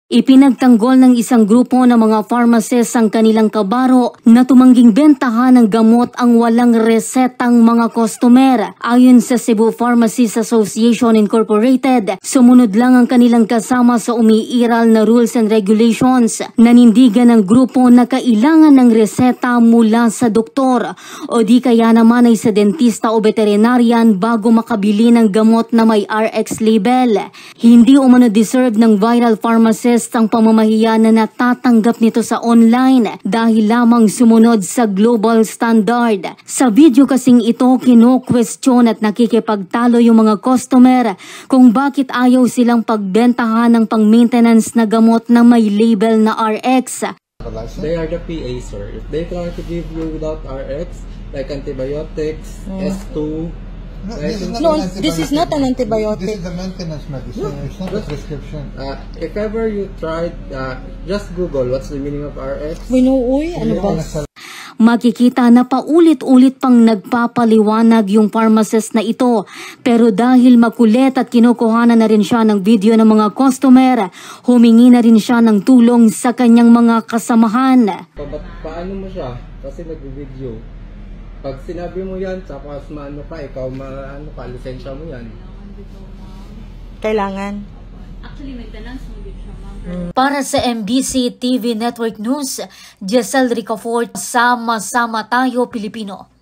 Ipinagtanggol ng isang grupo ng mga pharmacists ang kanilang kabaro na tumangging bentahan ng gamot ang walang resetang mga customer. Ayon sa Cebu Pharmacists Association Incorporated, sumunod lang ang kanilang kasama sa umiiral na rules and regulations. Nanindigan ng grupo na kailangan ng reseta mula sa doktor o di kaya naman ay sa dentista o veterinarian bago makabili ng gamot na may RX label. Hindi umano deserve ng viral pharmacist ang pamamahiya na natatanggap nito sa online dahil lamang sumunod sa global standard. Sa video kasing ito, kino-question at nakikipagtalo yung mga customer kung bakit ayaw silang pagbentahan ng pang-maintenance na gamot na may label na RX. They are the PA, sir. If they try to give you without RX, like antibiotics, S2, this is not an antibiotic. This is a maintenance medicine. It's not a prescription. If ever you tried, just Google what's the meaning of RX. Winuuy, ano ba? Makikita na paulit-ulit pang nagpapaliwanag yung pharmacist na ito. Pero dahil makulit at kinukuhanan na rin siya ng video ng mga customer, humingi na rin siya ng tulong sa kanyang mga kasamahan. Paano mo siya? Kasi nag-video. Pag sinabi mo yan, tapos maano ka, ikaw maano ka, lisensya mo yan. Kailangan. Actually, maintenance mo din siya, ma'am. Para sa MBC TV Network News, Jesel Ricafort, Sama-sama Tayo Pilipino.